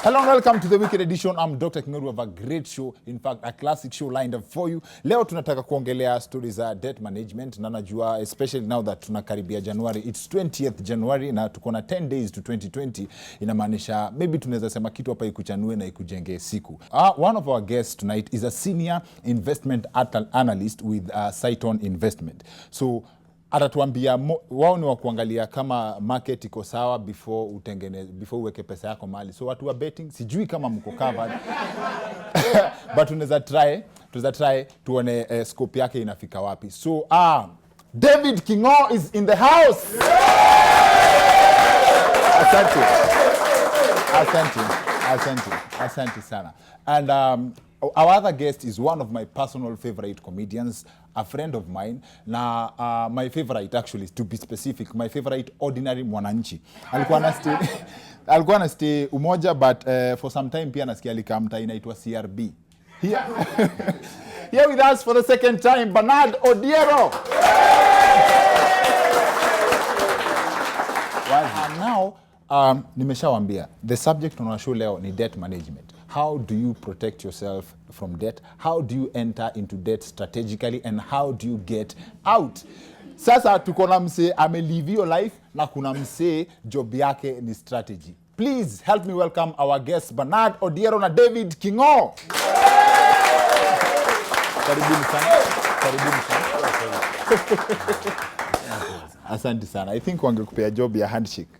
Hello and welcome to the weekend edition. I'm Dr. Kingoru. We have a great show. In fact, a classic show lined up for you. Leo tunataka kuongelea stories za debt management. Na najua, especially now that tunakaribia January. It's 20th January na tuko na 10 days to 2020. Inamaanisha maybe tunaweza sema kitu hapa ikuchanue na ikujenge siku. One of our guests tonight is a senior investment analyst with Saiton Investment. So atatuambia wao ni wa kuangalia kama market iko sawa before uweke pesa yako mahali. So watu wa betting sijui kama mko covered. But tunaweza try tuone scope yake inafika wapi. So David Kingo is in the house. Asante sana. And our other guest is one of my personal favorite comedians, a friend of mine. Na my favorite, actually, to be specific, my favorite ordinary mwananchi. Alikuwa na stay Umoja, but for some time pia nasikia alikamta inaitwa CRB. Here with us for the second time, Bernard Odiero. And now, nimeshawambia, the subject on our show leo ni debt management. How do you protect yourself from debt? How do you enter into debt strategically? And how do you get out? Sasa tuko na mse amelive your life na kuna mse job yake ni strategy. Please help me welcome our guests Bernard Odiero na David Kingo. Karibuni sana. Asante sana. I think wangekupea job ya handshake.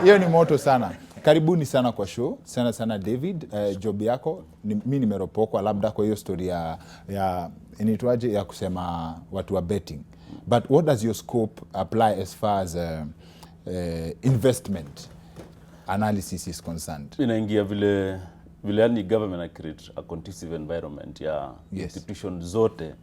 Hiyo ni moto sana. Karibuni sana kwa show. Sana David, job yako mimi nimeropokwa labda kwa hiyo story ya inaitwaje ya kusema watu wa betting. But what does your scope apply as far as investment analysis is concerned? Inaingia vile yani government create a conducive environment ya institutions zote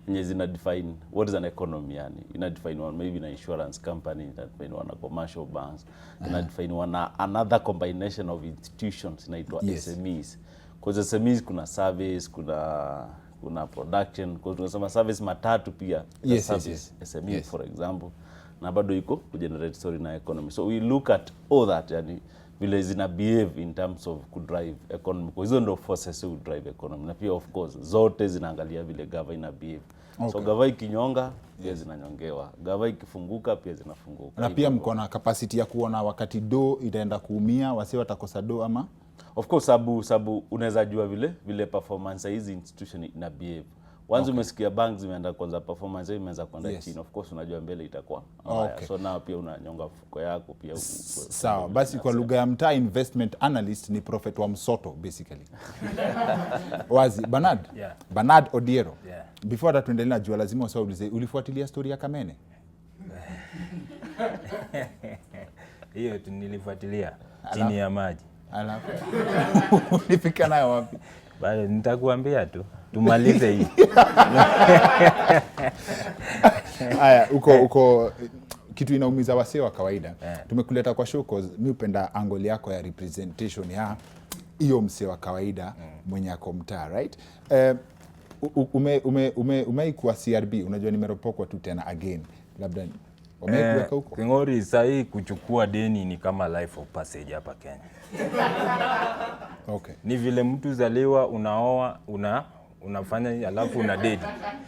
yenye zina define what is an economy, yani ina define one maybe na insurance company, ina define one commercial banks, ina define one another combination of institutions inaitwa SMEs. Kwa SMEs kuna service, kuna production, kwa tunasema service matatu pia service SME for example, na bado iko kugenerate story na economy. So we look at all that, yani vile zina behave in terms of drive economy. Kwa hizo ndo forces who drive economy. Na pia of course zote zinaangalia vile gava ina behave. Okay. So gava ikinyonga pia zinanyongewa. Gava ikifunguka pia zinafunguka. Na pia mko na capacity ya kuona wakati do itaenda kuumia, wase watakosa do ama? Of course sabu unaweza jua vile performance hizi institution ina behave. Once umesikia banks zimeenda kwanza performance imeanza kwenda chini, of course unajua mbele itakuwa mbaya. So now pia unanyonga fuko yako pia. Sawa, basi kwa lugha ya mtaa investment analyst ni prophet wa msoto basically. Wazi Bernard Odiero. Before that tuendelee najua lazima usaulize ulifuatilia story ya Kamene? Hiyo nilifuatilia chini ya maji. Alafu ulifika nayo wapi? Bale nitakuambia tu. Tumalize hii. Haya, uko kitu inaumiza wasee wa kawaida. Tumekuleta kwa show cause mimi upenda angle yako ya representation ya hiyo msee wa kawaida mwenye ako mtaa, right? Umeikuwa CRB, unajua nimeropokwa tu tena again. Labda umeikuweka huko. Kingori sahi kuchukua deni ni kama life of passage hapa Kenya. Okay. Ni vile mtu zaliwa unaoa unafanya alafu una date.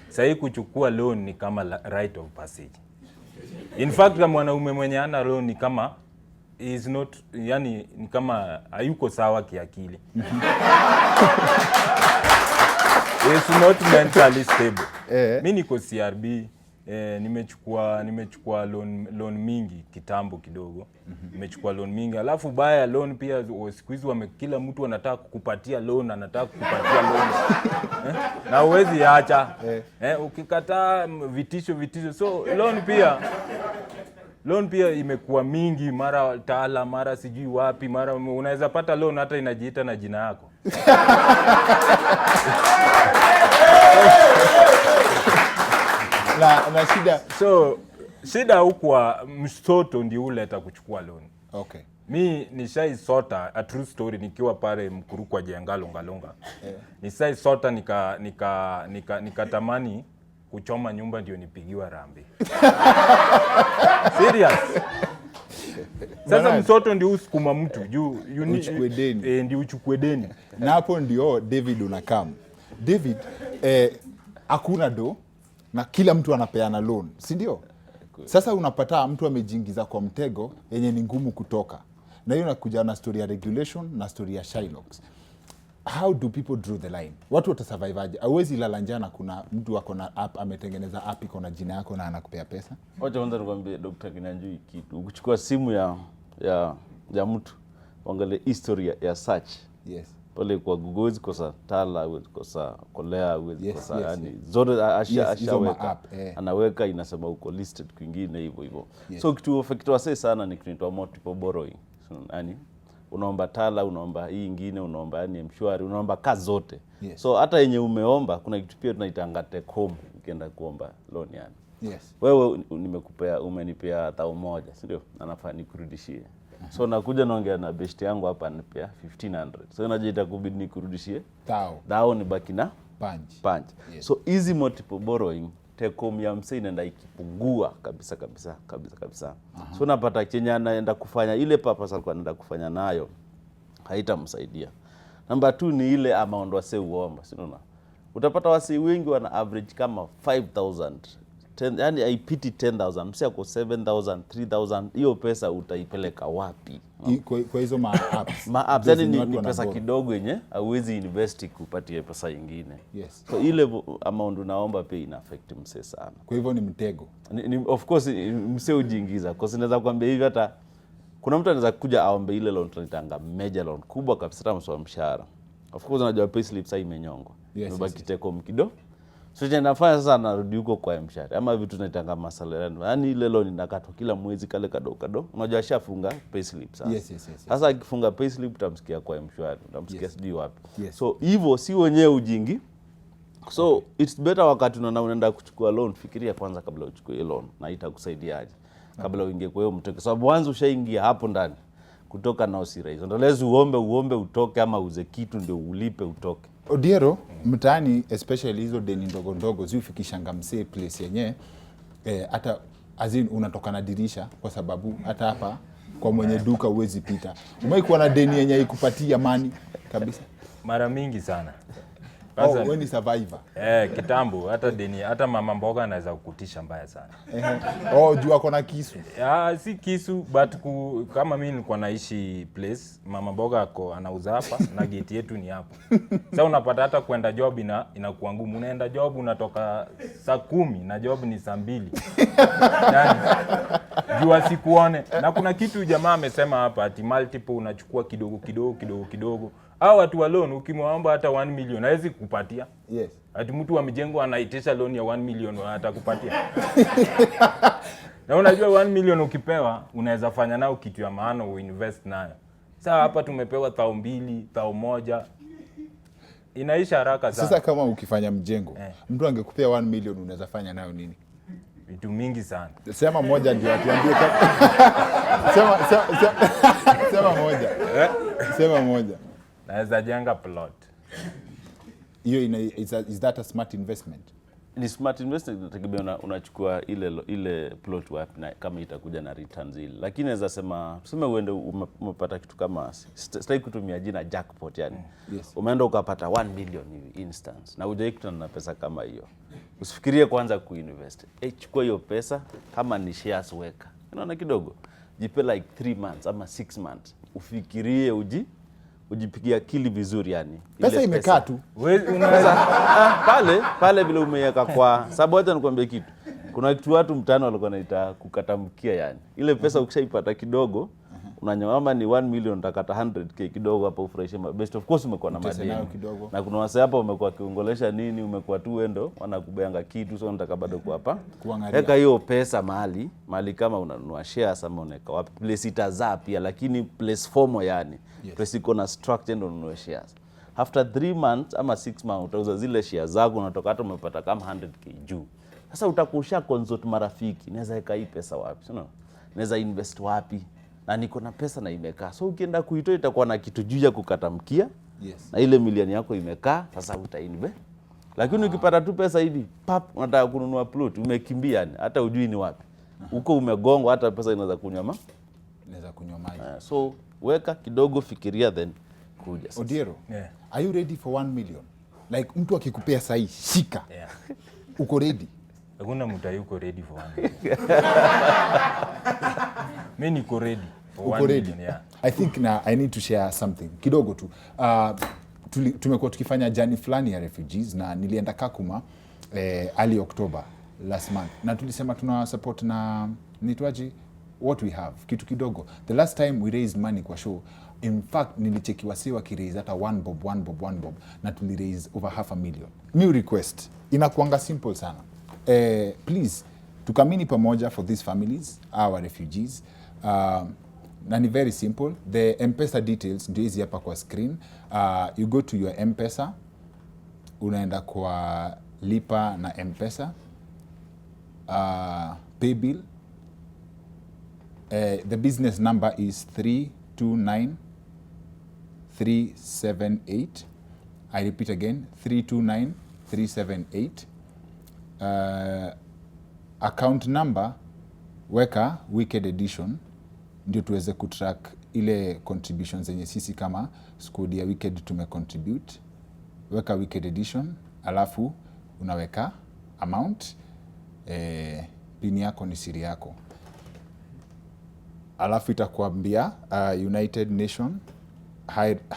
Sasa kuchukua loan ni kama right of passage. In fact kama mwanaume mwenye ana loan ni kama is not, yani ni kama hayuko sawa kiakili. Is not mentally stable. Mimi niko CRB, nimechukua loan mingi kitambo kidogo. Nimechukua loan mingi. Alafu baya loan pia siku hizi kila mtu anataka kukupatia loan, na huwezi acha. Ukikataa vitisho. So loan pia imekuwa mingi, mara Tala, mara sijui wapi, mara unaweza pata loan hata inajiita na jina yako. Na shida. So shida huko mtoto ndio ule atakuchukua loan. Okay. Mi nishaisota a true story nikiwa pale Mkuru kwa Jengalonga. Nishaisota nikatamani kuchoma nyumba ndio nipigiwa rambi. Serious. Sasa msoto ndio usukuma mtu juu uchukue deni. Ndio uchukue deni. Na hapo ndio David unakam. David hakuna do na kila mtu anapeana loan, si ndio? Sasa unapata mtu amejiingiza kwa mtego yenye ni ngumu kutoka. Na hiyo inakuja na story ya regulation na story ya Shylocks. How do people draw the line? Watu watasurvive aje? Hauwezi lala njaa na kuna mtu wako na app ametengeneza app iko na jina yako na anakupea pesa. Wacha kwanza nikwambie Dr. Kinyanjui kitu. Ukichukua simu ya mtu, uangalie history ya search. Yes. Pale kwa Google kosa Tala, kosa Kolea, kosa yani yes. zote ashaweka. Anaweka inasema uko listed kwingine hivyo. Yes. So kitu wasee sana ni kitu multiple borrowing. So, yani unaomba Tala, unaomba hii nyingine, unaomba yani Mshwari, unaomba kazi zote. Yes. So hata yenye umeomba kuna kitu pia tunaitanga take home ukienda kuomba loan yani. Yes. Wewe umenipea 1,000, si ndio? Anafaa nikurudishie. So nakuja naongea na best yangu hapa anipea 1,500. So inajiita kubidi nikurudishie 1,000 ni baki na punch. Yes. So easy multiple borrowing take home ya msee inaenda ikipungua kabisa. So napata chenye anaenda kufanya ile purpose alikuwa anaenda kufanya nayo haitamsaidia. Number 2 ni ile amount wase uomba, si unaona? Utapata wase wengi wana average kama 5,000. Yani haipiti 10,000, msi ako 7,000, 3,000, hiyo pesa utaipeleka wapi? Kwa hizo ma-apps. Ma-apps, yani ni pesa kidogo yenye, hauwezi investi kupatia pesa ingine. Yes. So ile amount unaomba pia ina affect mse sana. Kwa hivyo ni mtego. Of course, mse ujiingiza. Kwa sababu naweza kuambia hivi hata, kuna mtu anaweza kuja aombe ile loan tunatanga major loan, kubwa kabisa kama mswa mshahara. Of course, unajua payslip sasa imenyongwa. Mbaki take home kidogo. So nafanya sasa narudi huko kwa mshahara ama vitu tunaitanga masalary. Yaani ile loan inakatwa kila mwezi kale kadogo. Unajua ashafunga payslip sasa. Yes. Sasa akifunga payslip utamsikia kwa mshahara, utamsikia sijui wapi. Yes. So hivyo si wenyewe ujingi. So it's better wakati unaenda kuchukua loan, fikiria kwanza kabla uchukue loan na itakusaidiaje kabla uingie kwa hiyo mtego. Sababu once ushaingia hapo ndani kutoka na usiraizo. Ndio lazima uombe utoke ama uze kitu ndio ulipe utoke. Odiero, mtaani especially hizo deni ndogo ziufikishanga msee place yenye hata azin unatoka na dirisha kwa sababu hata hapa kwa mwenye duka uwezi pita. Umeikuwa na deni yenye ikupatia amani kabisa? Mara mingi sana. Wewe ni survivor. Kitambo hata mama mboga anaweza kukutisha mbaya sana. Juu ako na kisu. Si kisu but kama mimi nilikuwa naishi place, mama mboga anauza hapa na gate yetu ni hapo. Sasa unapata hata kwenda job inakuwa ngumu. Unaenda job unatoka saa 10 na job ni saa 2. Yaani juu asikuone. Na kuna kitu jamaa amesema hapa ati multiple unachukua kidogo. Hao watu wa loan ukimwomba hata 1 million hawezi kukupatia. Yes. Ati mtu wa mjengo anaitisha loan ya 1 million atakupatia. Na unajua 1 million ukipewa unaweza fanya nao kitu ya maana uinvest nayo. Sasa hapa tumepewa 2,000, 1,000. Inaisha haraka sana. Sasa kama ukifanya mjengo, mtu angekupea 1 million unaweza fanya nayo nini? Vitu mingi sana. Sema moja ndio atuambie. Sema moja. Naweza jenga plot. Hiyo is that a smart investment? Ni smart investment, inategemea unachukua ile plot wapi na kama itakuja na returns ile. Lakini naweza sema tuseme uende umepata kitu kama sitaki kutumia jina jackpot yani. Yes. Umeenda ukapata 1 million hivi instance na hujaikutana na pesa kama hiyo. Usifikirie kwanza kuinvest. Chukua hiyo pesa kama ni shares weka. Unaona kidogo. Jipe like 3 months ama 6 months. Ufikirie ujipigia akili vizuri yani. Pesa imekaa tu. Wewe unaweza pale vile umeweka kwa sababu hata nikwambie kitu. Kuna kitu watu mtano walikuwa wanaita kukatamkia yani. Ile pesa ukishaipata kidogo unanyama ni 1 million utakata 100k kidogo hapa ufurahishe best of course umekuwa na madeni. Na kuna wase hapa umekuwa kiongolesha nini umekuwa tu wendo wanakubeanga kitu so unataka bado kwa hapa. Weka hiyo pesa mahali kama unanunua shares ama unaweka wapi place itazaa pia lakini place formal yani. Yes. Place iko na structure ndio ununue shares. After 3 months ama 6 months utauza zile shares zako unatoka hata umepata kama 100k juu. Sasa utakusha consult marafiki, naweza weka hii pesa wapi? Sio? Naweza invest wapi? Na niko na pesa na imekaa. So ukienda kuitoa itakuwa na kitu juu ya kukatamkia. Yes. Na ile milioni yako imekaa, sasa utainvest. Lakini ukipata tu pesa hivi, pap unataka kununua plot, umekimbia yani, hata hujui ni wapi. Huko umegongwa hata pesa inaweza kunyama. ya kunywa maji. So weka kidogo, fikiria, then kuja sasa. Odiero, are you ready for 1 million? Like mtu akikupea sahi shika. Uko ready? Hakuna mtu yuko ready for 1 million. Mimi niko ready for 1 million. I think I need to share something kidogo tu. Tumekuwa tukifanya journey fulani ya refugees na nilienda Kakuma early October last month, na tulisema tuna support na nitwaji what we have kitu kidogo. The last time we raised money kwa show, in fact nilicheki wasiwa kiraise hata 1 bob na tuli raise over 500,000. New request inakuanga simple sana. Please tukamini pamoja for these families, our refugees. Na ni very simple. The M-Pesa details ndio hizi hapa kwa screen. You go to your M-Pesa, unaenda kwa lipa na M-Pesa, pay bill. The business number is 329378. I repeat again, 329378. Account number weka Wicked Edition ndio tuweze kutrack ile contributions zenye sisi kama squad ya Wicked tumecontribute. Weka Wicked Edition, alafu unaweka amount, pin yako ni siri yako. Alafu itakuambia United Nation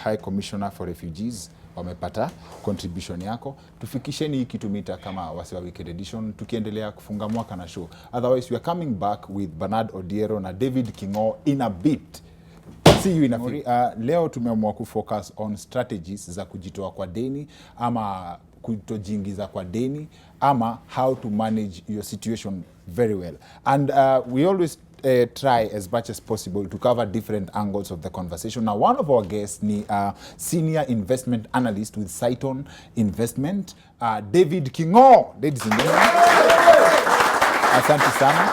High Commissioner for Refugees wamepata contribution yako. Tufikisheni hii kitu mita kama wasi wa Wicked Edition, tukiendelea kufunga mwaka na show. Otherwise we are coming back with Bernard Odiero na David Kingo in a bit. See you in a few. Leo tumeamua kufocus on strategies za kujitoa kwa deni ama kutojiingiza kwa deni, ama how to manage your situation very well. And we always try as much as possible to cover different angles of the conversation. Now, one of our guests ni senior investment analyst with Saiton Investment, David Kingo. Ladies and gentlemen, asante sana.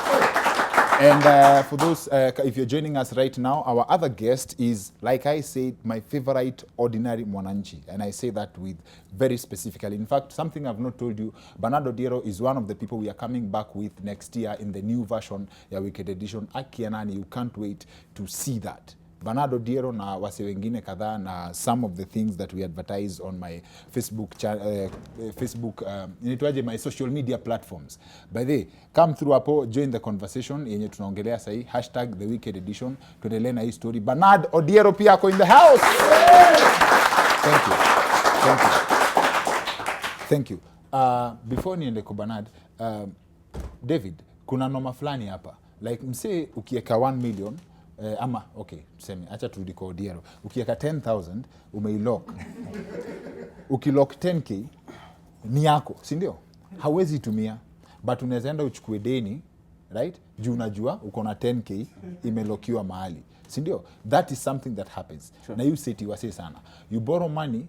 And for those, if you're joining us right now, our other guest is, like I said, my favorite ordinary mwananchi. And I say that with very specifically. In fact, something I've not told you, Bernard Odiero is one of the people we are coming back with next year in the new version, ya Wicked Edition. Akianani, you can't wait to see that. Bernard Odiero na wase wengine kadhaa na some of the things that we advertise on my Facebook, my social media platforms. By the way, come through hapo, join the conversation yenye tunaongelea sahi, #The Wicked Edition. Tuendelee na hii story. Bernard Odiero pia ako in the house. Thank you. Before niende kwa Bernard, David, kuna noma fulani hapa. Like msee ukieka 1 million, ama okay, tuseme acha turudi kwa Odiero. Ukiweka 10,000 umeilock. Ukilock 10k ni yako, si ndio? Hauwezi tumia, but unaweza enda uchukue deni, right? Juu unajua uko na 10k imelokiwa mahali, si ndio? That is something that happens. Sure. Na you seti wase sana. You borrow money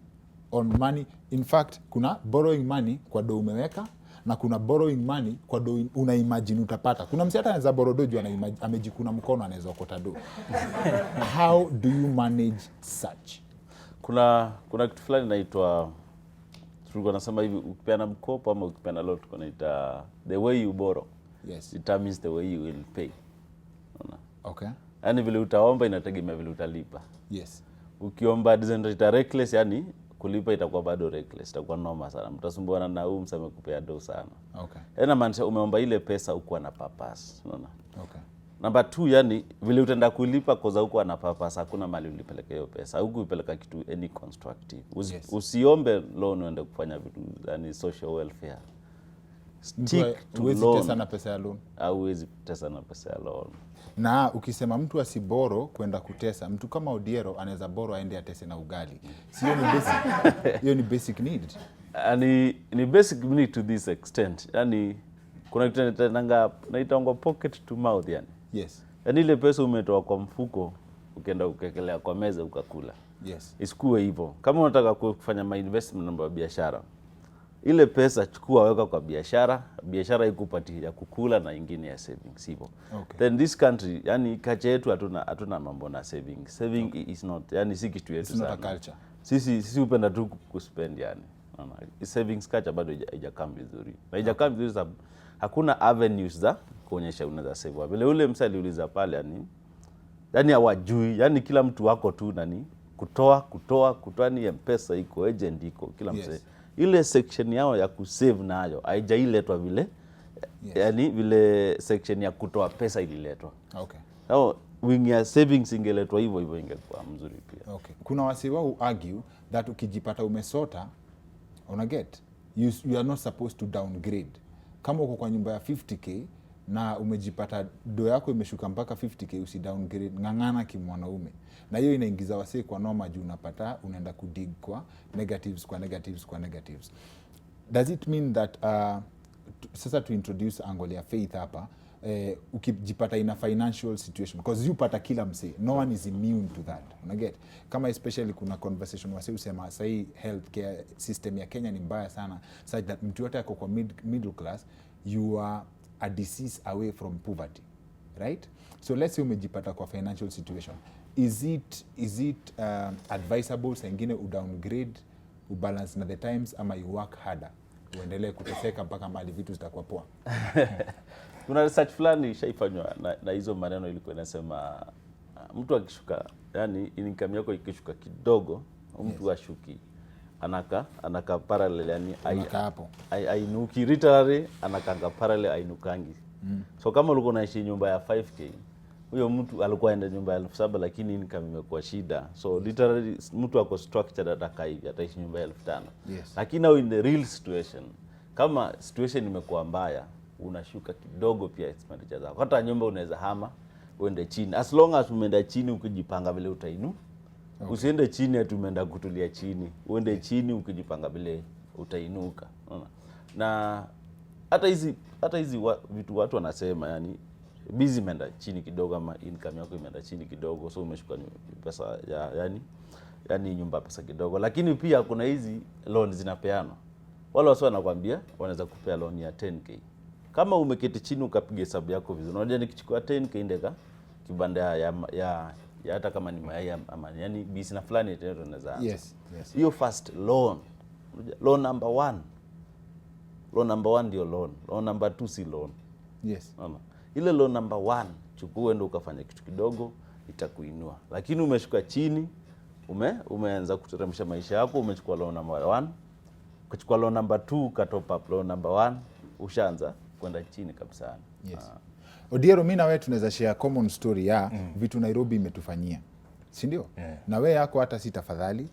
on money. In fact, kuna borrowing money kwa do umeweka, na kuna borrowing money kwa do una imagine utapata. Kuna msi hata anaweza borrow do juu amejikuna mkono anaweza okota do. How do you manage such? Kuna kitu fulani inaitwa, tulikuwa nasema hivi, ukipeana mkopo ama ukipeana loan tunaita the way you borrow. Yes. Determines the way you will pay. Okay. Yani vile utaomba inategemea vile utalipa. Yes. Ukiomba ita reckless, yani kulipa itakuwa bado reckless, itakuwa noma sana. Mtasumbuana na msame kupea do sana. Okay. Ena maanisha umeomba ile pesa ukuwa na purpose, unaona? Okay. Number 2, yani vile utaenda kulipa koza huko na purpose, hakuna mali ulipeleka hiyo pesa. Huko upeleka kitu any constructive. Usiombe loan uende kufanya vitu yani social welfare. Stick to loan. Tesa na pesa ya loan. Hauwezi tesa na pesa ya loan. Na ukisema mtu asiboro kwenda kutesa, mtu kama Odiero anaweza boro aende atese na ugali. Sio ni basic. Hiyo ni basic need. Ni basic need to this extent. Yani kuna kitu naitangwa pocket to mouth yani. Yes. Yani ile pesa umetoa kwa mfuko ukaenda ukekelea kwa meza ukakula. Yes. Isikue hivyo. Kama unataka kufanya my investment namba biashara, ile pesa chukua weka kwa biashara ikupatia kukula na ingine ya savings hivyo. Okay. Then this country, yani kacha yetu hatuna mambo na saving. Saving is not, yani si kitu yetu sana. It's not a culture. Sisi upenda tu kuspend yani. Savings culture bado haijakaa vizuri. Na haijakaa vizuri sababu hakuna avenues za kuonyesha unaweza save. Vile ule msali uliza pale yani yani hawajui, yani kila mtu wako tu nani kutoa ni M-Pesa iko, agent iko, kila mtu. Ile section yao ya kusave nayo haijailetwa vile. Yani vile section ya kutoa pesa ililetwa. Okay. Now wing ya savings ingeletwa hivyo ingekuwa mzuri pia. Okay. Kuna wasi wao argue that ukijipata umesota, una get, you are not supposed to downgrade. Kama uko kwa nyumba ya 50k na umejipata do yako imeshuka mpaka 50k, usi downgrade, ngangana kimwanaume. Na hiyo inaingiza wasi kwa noma juu unapata unaenda kudig kwa negatives. Does it mean that sasa to introduce angle ya faith hapa, ukijipata in a financial situation, because you pata kila mse, no one is immune to that, unaget. Kama especially kuna conversation wase usema sahi healthcare system ya Kenya ni mbaya sana, such that mtu yote yako kwa middle class, you are a disease away from poverty, right? So let's say umejipata kwa financial situation, is it advisable sa ingine udowngrade, ubalance na the times, ama you work harder uendelee kuteseka mpaka mali vitu zitakuwa poa? Kuna research fulani ishaifanywa na hizo maneno, ilikuwa inasema mtu akishuka, yani income yako ikishuka kidogo, mtu ashuki anaka parallel, yani ainuki literally, anakanga parallel, ainukangi. So kama ulikuwa unaishi nyumba ya 5k, huyo mtu alikuwa aenda nyumba ya 7,000 lakini income imekuwa shida. So literally mtu ako structured ataka hivi, ataishi nyumba ya 5,000. Lakini now in the real situation, kama situation imekuwa mbaya, unashuka kidogo pia expenditure zako. Hata nyumba unaweza hama uende chini. As long as umeenda chini ukijipanga vile utainu. Okay. Usiende chini ati umeenda kutulia chini. Uende chini ukijipanga vile utainuka. Na hata hizi vitu watu wanasema, yani busy imeenda chini kidogo, ama income yako imeenda chini kidogo, so umeshuka pesa yani nyumba pesa kidogo. Lakini pia kuna hizi loan zinapeana. Wale wasio wanakuambia wanaweza kupea loan ya 10k. Kama umeketi chini ukapiga hesabu yako vizuri, unajua nikichukua 10k ndeka kibanda ya hata kama ni mayai ama yani business na fulani tena tunaweza anza. Yes. Hiyo first loan number 1. Loan number 1 ndio loan. Loan number 2 si loan. Yes. Ile loan number 1 chukua ndio ukafanya kitu kidogo itakuinua. Lakini umeshuka chini, umeanza kuteremsha maisha yako, umechukua loan number 1, ukachukua loan number 2, ukatop up loan number 1, ushaanza kwenda chini kabisa. Yes. Odiero, mimi na wewe tunaweza share common story ya vitu Nairobi imetufanyia. Si ndio? Yeah. Na wewe yako hata si tafadhali,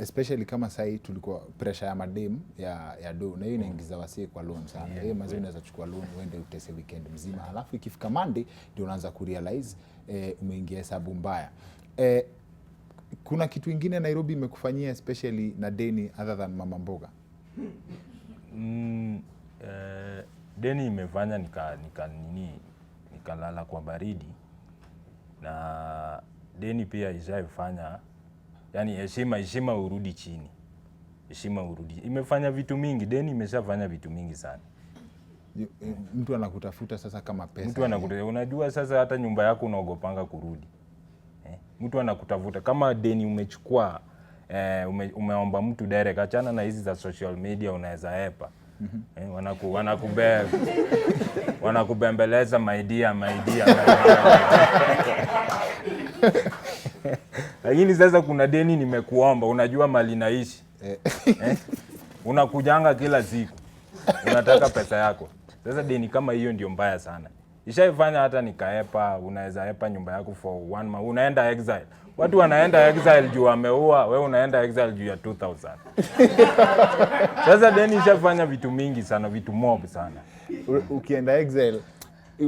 especially kama sasa tulikuwa pressure ya madem ya do, na hiyo inaingiza wasee kwa loan sana. Mazee unaweza chukua loan uende utese weekend mzima, halafu ikifika Monday ndio unaanza kurealize umeingia hesabu mbaya. Kuna kitu kingine Nairobi imekufanyia especially na deni other than mama mboga? Deni imefanya nikalala kwa baridi, na deni pia ishaifanya yani heshima urudi chini. Imefanya vitu mingi, deni imeshafanya vitu mingi sana. Mtu anakutafuta sasa kama pesa. Mtu anakutafuta, unajua sasa hata nyumba yako unaogopanga kurudi. Mtu anakutafuta kama deni umechukua, umeomba mtu direct, achana na hizi za social media unaweza hepa. Wanakubembeleza my dear. Lakini sasa kuna deni nimekuomba, unajua mali naishi. Unakujanga kila siku, unataka pesa yako. Sasa deni kama hiyo ndio mbaya sana. Ishaifanya hata nikaepa, unaweza hepa nyumba yako for 1 month, unaenda exile. Watu wanaenda exile juu wameua, wewe unaenda exile juu ya 2,000. Sasa deni ishafanya vitu mingi sana, vitu mob sana. Ukienda exile,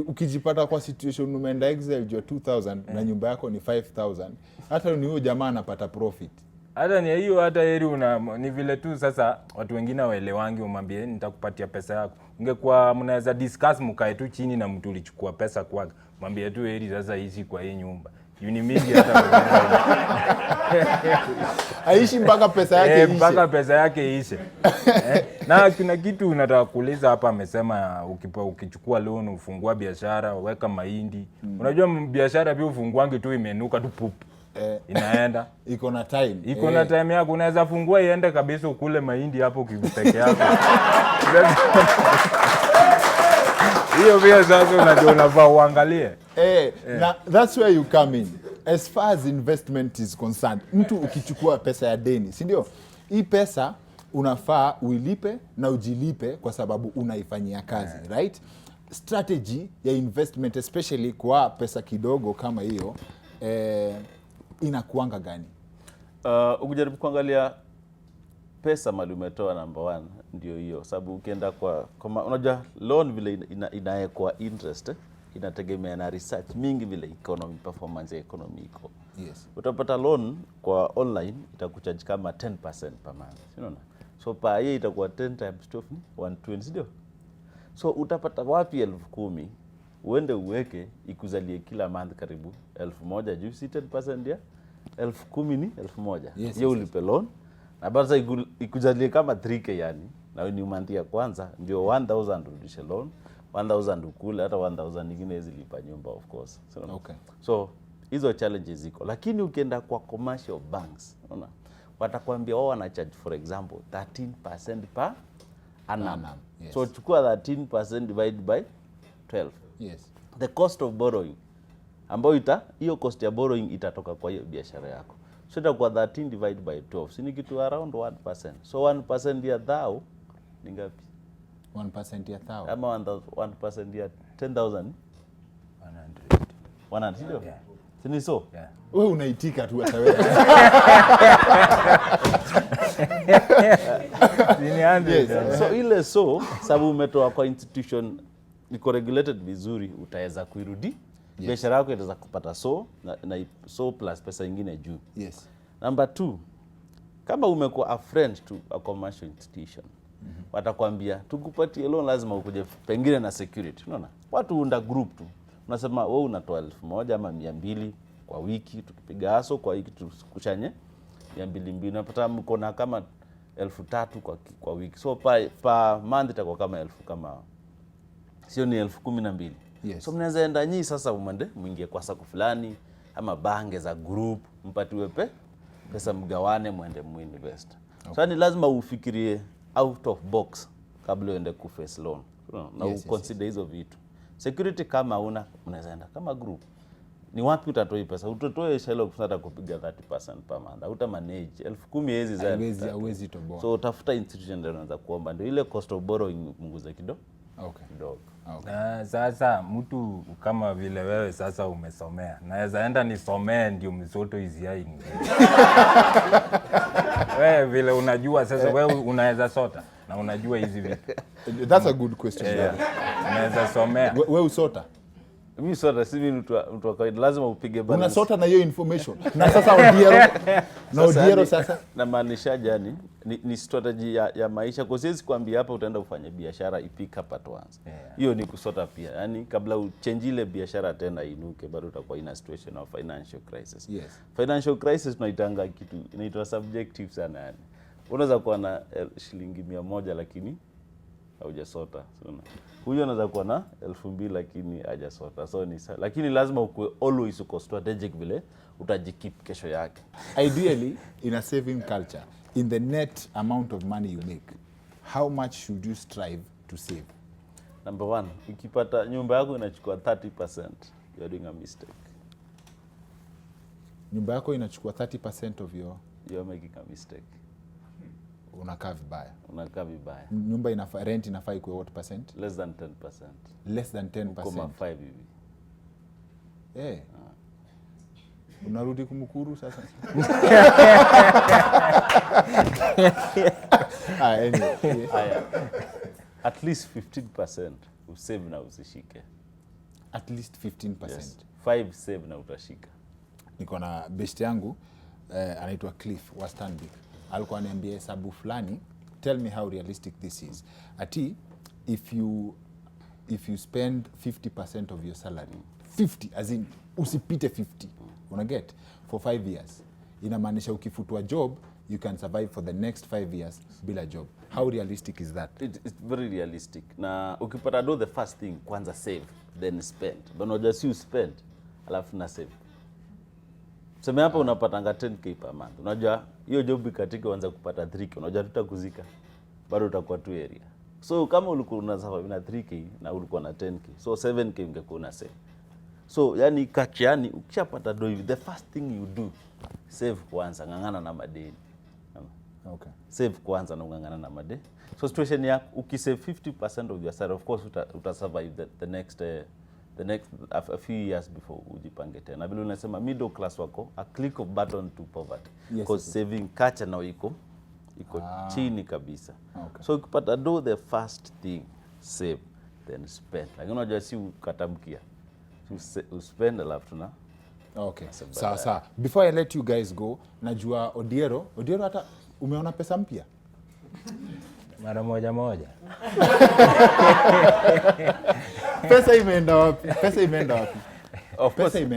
ukijipata kwa situation umeenda exile juu ya 2,000 na nyumba yako ni 5,000, hata ni huyo jamaa anapata profit. Hata ni hiyo, hata heri ni vile tu sasa watu wengine waelewangi, umwambie nitakupatia pesa yako. Ungekuwa mnaweza discuss mkae tu chini na mtu ulichukua pesa kwake, mwambie tu heri sasa ishi kwa hii nyumba. Yuni mingi hata aishi mpaka pesa yake ishe. Mpaka pesa yake ishe. Na kuna kitu unataka kuuliza hapa, amesema ukichukua loan ufungua biashara, weka mahindi. Unajua biashara pia ufunguangi tu imenuka tu pup. Inaenda. Iko na time. Iko na time yako, unaweza fungua iende kabisa ukule mahindi hapo peke yako. Hiyo pia sasa unajua unafaa uangalie. Na that's where you come in. As far as investment is concerned, mtu ukichukua pesa ya deni, si ndio? Hii pesa unafaa uilipe na ujilipe kwa sababu unaifanyia kazi, right? Strategy ya investment especially kwa pesa kidogo kama hiyo inakuanga gani? Ukijaribu kuangalia pesa mali umetoa number one ndio hiyo, sababu ukienda kwa unajua loan vile inaekwa interest inategemea na research mingi vile economy performance ya economy iko. Yes. Utapata loan kwa online itakucharge kama 10% per month, unaona? So pa hiyo itakuwa 10 times 12 ni 120, ndio. So utapata wapi 10,000 uende uweke ikuzalie kila month karibu 1,000 juu si 10% ya 10,000 ni 1,000. Yes, Hiyo ulipe loan na bado ikuzalie kama 3k yani, na ni month ya kwanza ndio 1,000 urudishe loan, 1,000 ukule, hata 1,000 nyingine zilipa nyumba of course. Okay. So hizo challenges ziko, lakini ukienda kwa commercial banks unaona watakwambia wao wana charge for example 13% per annum. Yes. So chukua 13% divided by 12. Yes. The cost of borrowing ambayo hiyo cost ya borrowing itatoka kwa hiyo biashara yako. So itakuwa 13 divided by 12. Si ni kitu around 1%. So 1% ya thou ni ngapi? 1% ya thou. Ama 1% ya 10,000 100 ndio? Yeah. Sini so? Yeah. Wewe unaitika tu hata wewe. Yes. So ile sababu umetoa kwa institution iko regulated vizuri, utaweza kuirudi. Biashara yako itaweza kupata na plus pesa nyingine juu. Yes. Number 2, kama umekuwa a friend to a commercial institution, watakwambia tukupatie loan lazima ukuje pengine na security, unaona? Watu unda group tu. Unasema wewe unatoa 1,000 ama 200 kwa wiki, tukipiga aso kwa wiki tukuchanye 200, unapata mko na kama 3,000 kwa wiki. So pa month itakuwa kama 1,000 kama sio ni 12,000. Yes. So mnaweza enda nyinyi sasa mwingie kwa sako fulani ama bange za group, mpatiwe pesa mgawane mwende muinvest. Okay. So ni lazima ufikirie out of box kabla uende ku face loan. Na uconsider hizo vitu. Security kama unaweza enda kama group. Ni wapi utatoa hii pesa? Utotoe shelo kusata kupiga 30% per month. Uta manage 10,000 hizi hauwezi toboa. So utafuta institution ndio unaanza kuomba, ndio ile cost of borrowing punguze kidogo. Okay. Kidogo. Okay. Sasa mtu kama vile wewe sasa umesomea, naweza enda nisomee ndio msoto hizi hai. Wewe vile unajua sasa, wewe unaweza sota na unajua hizi vitu. That's a good question. Unaweza somea. Wewe usota? Mimi sota si mimi mtu wa kawaida, lazima upige balance. Unasota na hiyo information. Na sasa Odiero sasa na maanisha jani ni strategy ya maisha, kwa siwezi kuambia hapa utaenda ufanye biashara ipick up at once. Hiyo ni kusota pia. Yaani kabla uchange ile biashara tena inuke bado utakuwa in a situation of financial crisis. Yes. Financial crisis tunaitanga kitu inaitwa subjective sana yani. Unaweza kuwa na shilingi 100 lakini haujasota. Huyo anaweza kuwa na 2,000 lakini hajasota. So ni lakini lazima ukue always uko strategic vile utajikeep kesho yake. Ideally in a saving culture, in the net amount of money you make, how much should you strive to save? Number 1, ukipata nyumba yako inachukua 30%, you're doing a mistake. Nyumba yako inachukua 30% of your, you're making a mistake. Unakaa vibaya. Unakaa vibaya. Nyumba rent inafaa ikuwe what percent? Less than 10%. Less than 10%. Kama 5 hivi. Unarudi kumukuru sasa. Anyway. At least 15% usave na usishike. At least 15%. Yes. 5 save na utashika. Niko na best yangu anaitwa Cliff wa Stanbic. Alikuwa ananiambia hesabu fulani, tell me how realistic this is. Ati if you spend 50% of your salary, 50 as in usipite 50, una get for 5 years, inamaanisha ukifutwa job you can survive for the next 5 years bila job. How realistic is that? It's very realistic. Na ukipata do the first thing, kwanza save then spend. But not just you spend alafu na save. Sema hapa unapatanga 10k per month. Unajua hiyo job ikatike uanze kupata 3k. Unajua tutakuzika. Bado utakuwa tu area. So kama ulikuwa unasurvive na 3k na ulikuwa na 10k, so 7k ungekuwa una save. So yani kachiani ukishapata do hivi, the first thing you do, save kwanza, ngangana na madeni. Okay. Save kwanza na ungangana na madeni. So situation ya ukisave 50% of your salary, of course uta survive the next a few years before ujipange tena. Bila unasema middle class wako a click of button to poverty. Because saving culture now iko chini kabisa. Okay. So ukipata do the first thing, save, then spend. Lakini unajua si ukatamkia. Spend alafu tuna. Okay. Sawa. Before I let you guys go, najua Odiero hata umeona pesa mpya? Mara moja. Pesa imeenda wapi? Pesa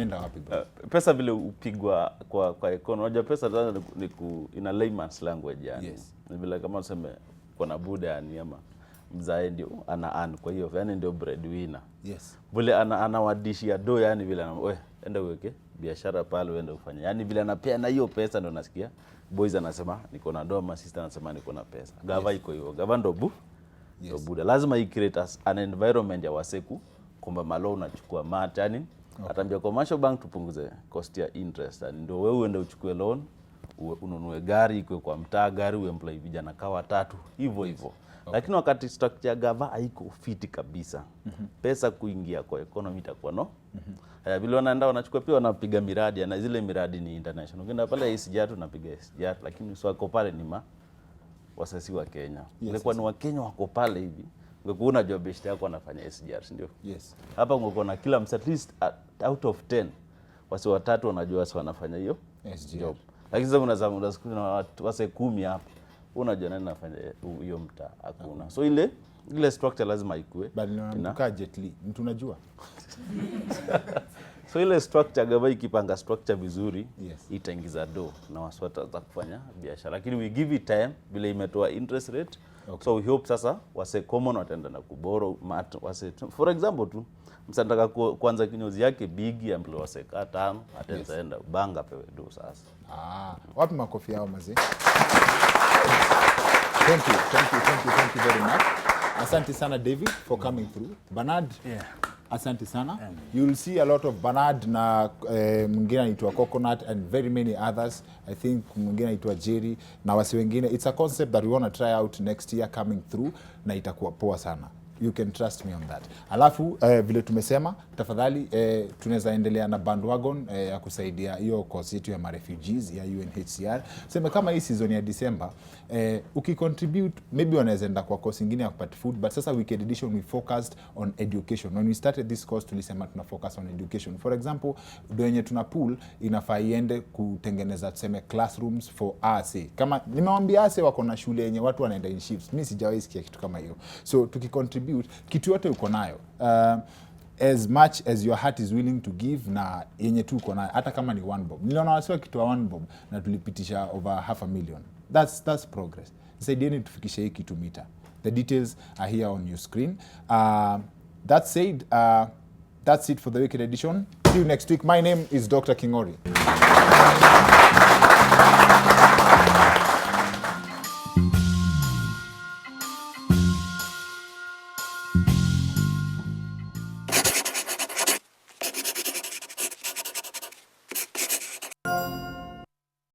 pesa vile upigwa kwa economy. Unajua pesa ni ina layman's language yani. Yes. Ni vile kama useme kuna buda yani ama mzae ndio ana kwa hiyo yani ndio breadwinner. Yes. Vile anawadishia do yani vile enda uweke biashara pale uende ufanye. Yani vile anapea na hiyo pesa ndio nasikia boys anasema niko na do, ma sister anasema niko na pesa. Gava iko hiyo. Gava ndo buda. Lazima i create an environment ya waseku kwamba malo unachukua mata yani. Okay. Atambia commercial bank tupunguze cost ya interest. Yani ndio wewe uende uchukue loan, ununue gari iko kwa mtaa, gari uemploy vijana kawa 3 hivyo. Okay. Lakini wakati structure ya gava haiko fiti kabisa. Pesa kuingia kwa economy itakuwa no. Vile wanaenda wanachukua pia wanapiga miradi na zile miradi ni international. Ukienda pale SGR tunapiga SGR, lakini sio wako pale ni wasasi wa Kenya. Ungekuwa ni wa Kenya wako pale hivi, ungekuwa unajua best yako anafanya SGR, ndio? Yes. Hapa ungekuwa na kila at least out of 10 wasi watatu wanajua wasi wanafanya hiyo job. Lakini sasa unasikia na wase 10 hapa. Unajua nani anafanya hiyo mtaa? Hakuna. So ile structure lazima ikue. Bali unakaa jetli, mtu unajua. So ile structure gava ikipanga structure vizuri, yes, itaingiza do na waswata za kufanya biashara. Lakini we give it time bila imetoa interest rate. Okay. So we hope sasa wase common wataenda na kuboro wase, for example tu msantaka kwanza kinyozi yake big ample wase 5 ataenda banga pewe do sasa. Wapi makofi yao mazee? Thank you very much. Asante sana David for coming through. Bernard, asante sana. You'll see a lot of Bernard na mwingine anaitwa Coconut and very many others. I think mwingine anaitwa Jerry na wasi wengine. It's a concept that we want to try out next year coming through na itakuwa poa sana. You can trust me on that. Alafu vile tumesema tafadhali tunaweza endelea na bandwagon ya kusaidia hiyo cause yetu ya refugees ya UNHCR. Sema kama hii season ya December ukicontribute maybe wanaweza enda kwa course nyingine ya kupata food, but sasa weekend edition we focused on education. When we started this course tulisema tuna focus on education. For example, wenye tuna pool inafaa iende kutengeneza tuseme classrooms for ASE. Kama nimewambia ASE wako na shule yenye watu wanaenda in shifts. Mimi sijawahi sikia kitu kama hiyo. So tukicontribute kitu yote uko nayo, as much as your heart is willing to give na yenye tu uko nayo, hata kama ni 1 bob. Niliona wasiwa kitu wa 1 bob na tulipitisha over 500,000. That's progress. Saidieni tufikishe hii kitu mita. The details are here on your screen. That said, that's it for the weekend edition. See you next week. My name is Dr. Kingori.